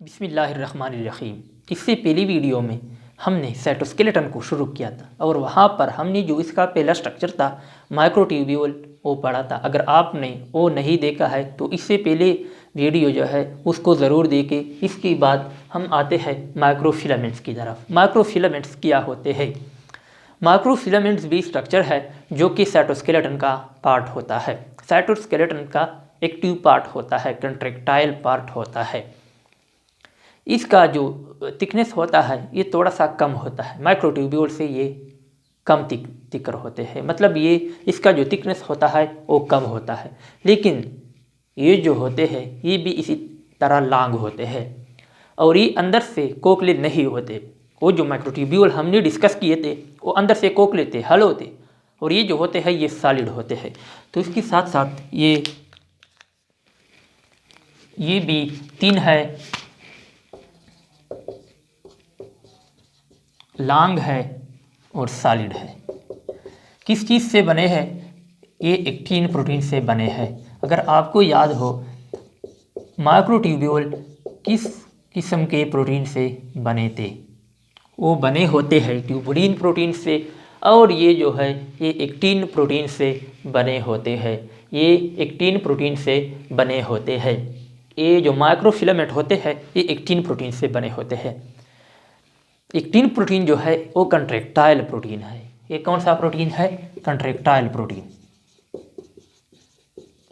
बिस्मिल्लाहिर्रहमानिर्रहीम। इससे पहली वीडियो में हमने साइटोस्केलेटन को शुरू किया था और वहाँ पर हमने जो इसका पहला स्ट्रक्चर था माइक्रोट्यूब्यूल वो पढ़ा था। अगर आपने वो नहीं देखा है तो इससे पहले वीडियो जो है उसको ज़रूर देखें। इसके बाद हम आते हैं माइक्रोफिलामेंट्स की तरफ। माइक्रोफिलामेंट्स क्या होते हैं? माइक्रोफिलामेंट्स भी स्ट्रक्चर है जो कि साइटोस्केलेटन का पार्ट होता है। साइटोस्केलेटन का एक्टिव पार्ट होता है, कंट्रैक्टाइल पार्ट होता है। इसका जो थिकनेस होता है ये थोड़ा सा कम होता है, माइक्रोट्यूब्यूल से ये कम थिकर होते हैं। मतलब ये इसका जो थिकनेस होता है वो कम होता है, लेकिन ये जो होते हैं ये भी इसी तरह लॉन्ग होते हैं और ये अंदर से कोकले नहीं होते। वो जो माइक्रोट्यूब्यूल हमने डिस्कस किए थे वो अंदर से कोकले थे, हल होते, और ये जो होते हैं ये सॉलिड होते हैं। तो इसके साथ साथ ये भी तीन है, लॉन्ग है और सॉलिड है। किस चीज़ से बने हैं? ये एक्टिन प्रोटीन से बने हैं। अगर आपको याद हो माइक्रोट्यूब्यूल किस किस्म के प्रोटीन से बने थे, वो बने होते हैं ट्यूबुलिन प्रोटीन से, और ये जो है ये एक्टिन प्रोटीन से बने होते हैं। ये एक्टिन प्रोटीन से बने होते हैं। ये जो माइक्रोफिलामेंट होते हैं ये एक्टिन प्रोटीन से बने होते हैं। एक्टिन प्रोटीन जो है वो कंट्रैक्टाइल प्रोटीन है। ये कौन सा प्रोटीन है? Contractile protein.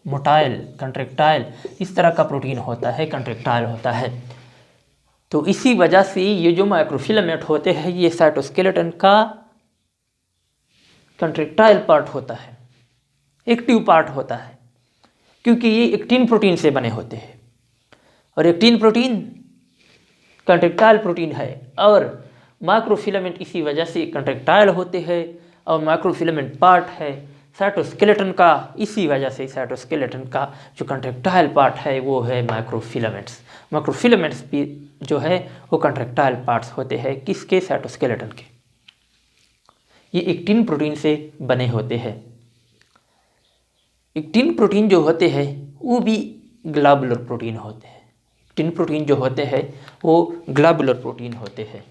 मोटाइल, कंट्रैक्टाइल, इस तरह का प्रोटीन होता है, कंट्रैक्टाइल होता है। तो इसी वजह से ये जो माइक्रोफिलामेंट होते हैं ये साइटोस्केलेटन का कंट्रैक्टाइल पार्ट होता है, एक्टिव पार्ट होता है, क्योंकि ये एक्टिन प्रोटीन से बने होते हैं और एक्टिन प्रोटीन कंट्रैक्टाइल प्रोटीन है और माइक्रोफिलामेंट इसी वजह से कंट्रैक्टाइल होते हैं और माइक्रोफिलामेंट पार्ट है साइटोस्केलेटन का। इसी वजह से साइटोस्केलेटन का जो कंट्रैक्टाइल पार्ट है वो है माइक्रोफिलामेंट्स। माइक्रोफिलामेंट्स भी जो है वो कंट्रैक्टाइल पार्ट्स होते हैं। किसके? साइटोस्केलेटन के। ये एक्टिन प्रोटीन से बने होते हैं। एक्टिन प्रोटीन जो होते हैं वो भी ग्लोबुलर प्रोटीन होते हैं। एक्टिन प्रोटीन जो होते हैं वो ग्लोबुलर प्रोटीन होते हैं।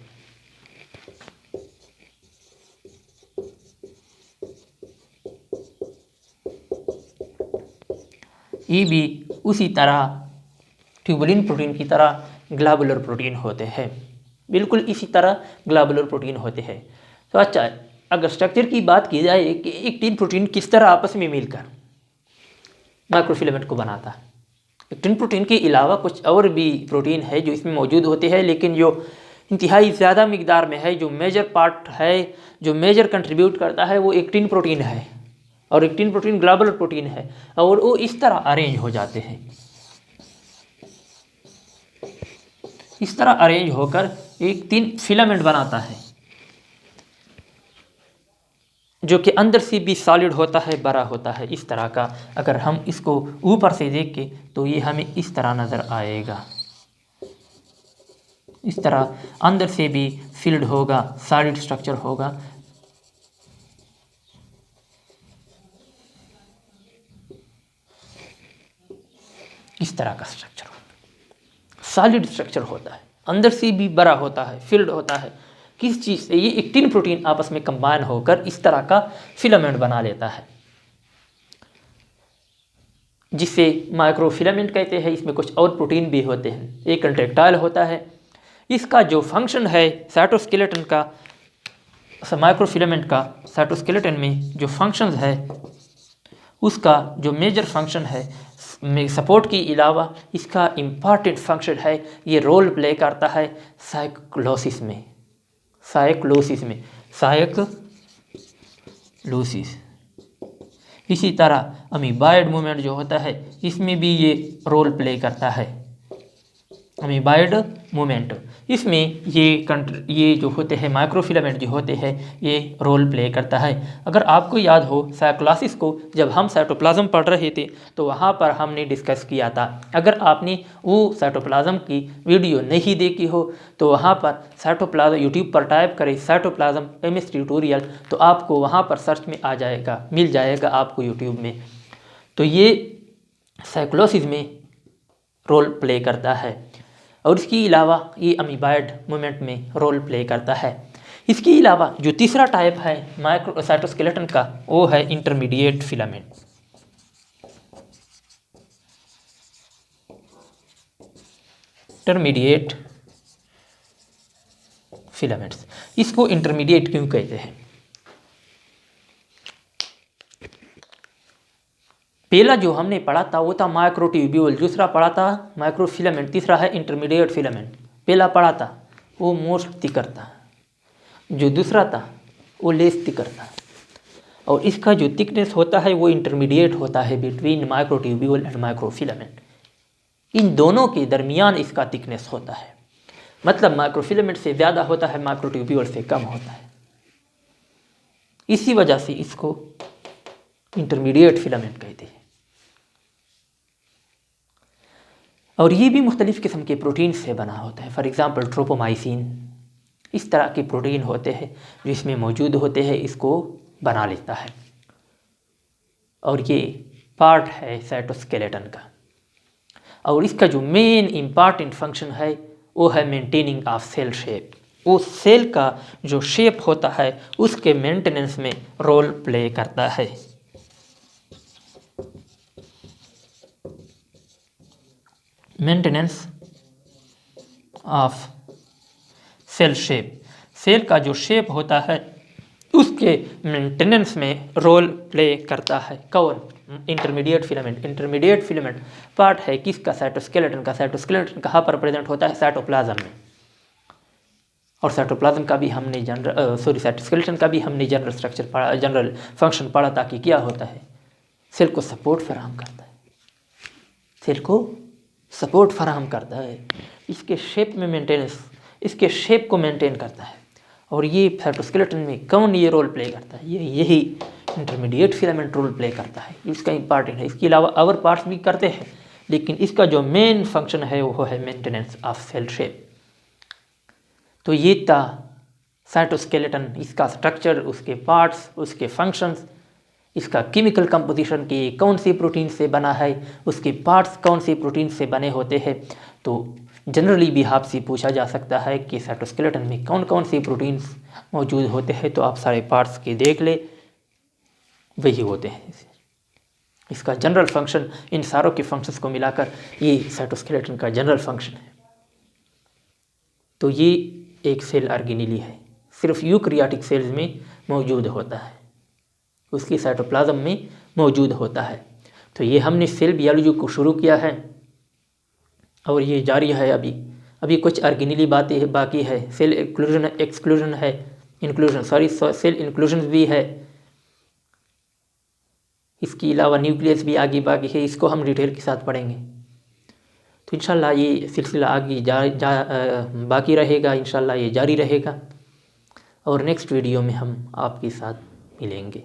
ये भी उसी तरह ट्यूबुलिन प्रोटीन की तरह ग्लोबुलर प्रोटीन होते हैं, बिल्कुल इसी तरह ग्लोबुलर प्रोटीन होते हैं। तो अच्छा, अगर स्ट्रक्चर की बात की जाए कि एक्टिन प्रोटीन किस तरह आपस में मिलकर माइक्रोफिलामेंट को बनाता है। एक्टिन प्रोटीन के अलावा कुछ और भी प्रोटीन है जो इसमें मौजूद होते हैं, लेकिन जो इंतहाई ज़्यादा मिकदार में है, जो मेजर पार्ट है, जो मेजर कंट्रीब्यूट करता है वो एक्टिन प्रोटीन है। और एक्टिन प्रोटीन ग्लोबुलर प्रोटीन है और वो इस तरह अरेंज हो जाते हैं, इस तरह अरेंज होकर एक तीन फिलामेंट बनाता है जो कि अंदर से भी सॉलिड होता है, बड़ा होता है इस तरह का। अगर हम इसको ऊपर से देख के तो ये हमें इस तरह नज़र आएगा, इस तरह अंदर से भी फिल्ड होगा, सॉलिड स्ट्रक्चर होगा। इस तरह का स्ट्रक्चर सॉलिड स्ट्रक्चर होता है, अंदर से भी बड़ा होता है, फिल्ड होता है। किस चीज़ से? ये एक्टिन प्रोटीन आपस में कंबाइन होकर इस तरह का फिलामेंट बना लेता है, जिसे माइक्रोफिलामेंट कहते हैं। इसमें कुछ और प्रोटीन भी होते हैं। एक कंट्रैक्टाइल होता है। इसका जो फंक्शन है साइटोस्केलेटन का, माइक्रोफिलामेंट का साइटोस्केलेटन में जो फंक्शन है उसका जो मेजर फंक्शन है, सपोर्ट के अलावा इसका इम्पॉर्टेंट फंक्शन है, ये रोल प्ले करता है साइक्लोसिस में। साइक्लोसिस इसी तरह अमीबाइड मूवमेंट जो होता है इसमें भी ये रोल प्ले करता है। अमीबाइड मूवमेंट इसमें ये जो होते हैं माइक्रोफिलामेंट जो होते हैं ये रोल प्ले करता है। अगर आपको याद हो साइक्लोसिस को जब हम साइटोप्लाज्म पढ़ रहे थे तो वहाँ पर हमने डिस्कस किया था। अगर आपने वो साइटोप्लाज्म की वीडियो नहीं देखी हो तो वहाँ पर साइटोप्लाज्म यूट्यूब पर टाइप करें साइटोप्लाज्म MS ट्यूटोरियल, तो आपको वहाँ पर सर्च में आ जाएगा, मिल जाएगा आपको यूट्यूब में। तो ये साइक्लोसिस में रोल प्ले करता है। और इसके अलावा ये अमीबाइड मूवमेंट में रोल प्ले करता है। इसके अलावा जो तीसरा टाइप है माइक्रो साइटोस्केलेटन का वो है इंटरमीडिएट फिलामेंट। इंटरमीडिएट फिलामेंट्स, इसको इंटरमीडिएट क्यों कहते हैं? पहला जो हमने पढ़ा था वो था माइक्रोट्यूब्यूल, दूसरा पढ़ा था माइक्रोफिलामेंट, तीसरा है इंटरमीडिएट फिलामेंट। पहला पढ़ा था वो मोस्ट थिकर था, जो दूसरा था वो लेस थिकर था, और इसका जो थिकनेस होता है वो इंटरमीडिएट होता है बिटवीन माइक्रोट्यूब्यूल एंड माइक्रोफिलामेंट। इन दोनों के दरमियान इसका थिकनेस होता है, मतलब माइक्रोफिलामेंट से ज़्यादा होता है, माइक्रोट्यूब्यूल से कम होता है। इसी वजह से इसको इंटरमीडिएट फिलामेंट कहते हैं। और ये भी मुख्तलिफ़ किस्म के प्रोटीन से बना होता है। फॉर एग्ज़ाम्पल ट्रोपोमाइसिन, इस तरह के प्रोटीन होते हैं जो इसमें मौजूद होते हैं, इसको बना लेता है। और ये पार्ट है साइटोस्केलेटन का, और इसका जो मेन इम्पॉर्टेंट फंक्शन है वो है मेंटेनिंग ऑफ सेल शेप। वो सेल का जो शेप होता है उसके मेंटेनेंस में रोल प्ले करता है। Maintenance of cell shape, cell का जो शेप होता है उसके मेंटेनेंस में रोल प्ले करता है। कौन? Intermediate filament. Intermediate filament part है किसका? साइटोस्केलेटन का। साइटोस्केलेटन कहाँ पर प्रेजेंट होता है? साइटोप्लाज्म में। और साइटोप्लाज्म का भी हमने साइटोस्केलेटन का भी हमने जनरल स्ट्रक्चर पढ़ा, जनरल फंक्शन पढ़ा था कि क्या होता है, सेल को सपोर्ट फराहम करता है, सेल को सपोर्ट फराहम करता है, इसके शेप में मेंटेनेंस, इसके शेप को मेंटेन करता है। और ये साइटोस्केलेटन में कौन ये रोल प्ले करता है? ये यही इंटरमीडिएट फिलामेंट रोल प्ले करता है, इसका इंपॉर्टेंट है। इसके अलावा अवर पार्ट्स भी करते हैं, लेकिन इसका जो मेन फंक्शन है वो है मेंटेनेंस ऑफ सेल शेप। तो ये था साइटोस्केलेटन, इसका स्ट्रक्चर, उसके पार्ट्स, उसके फंक्शंस, इसका केमिकल कंपोजिशन कि कौन सी प्रोटीन से बना है, उसके पार्ट्स कौन सी प्रोटीन से बने होते हैं। तो जनरली भी आपसे पूछा जा सकता है कि साइटोस्केलेटन में कौन कौन सी प्रोटीन्स मौजूद होते हैं, तो आप सारे पार्ट्स के देख ले, वही होते हैं। इसका जनरल फंक्शन, इन सारों के फंक्शंस को मिलाकर ये साइटोस्केलेटन का जनरल फंक्शन है। तो ये एक सेल ऑर्गेनेली है, सिर्फ यूकैरियोटिक सेल्स में मौजूद होता है, उसकी साइटोप्लाज्म में मौजूद होता है। तो ये हमने सेल बियोलॉजी को शुरू किया है और ये जारी है। अभी कुछ ऑर्गेनेली बातें बाकी है, सेल इंक्लूजन एक्सक्लूजन है, सेल इंक्लूजन भी है। इसके अलावा न्यूक्लियस भी आगे बाकी है, इसको हम डिटेल के साथ पढ़ेंगे। तो इंशाल्लाह ये सिलसिला आगे बाकी रहेगा, इंशाल्लाह ये जारी रहेगा, और नेक्स्ट वीडियो में हम आपके साथ मिलेंगे।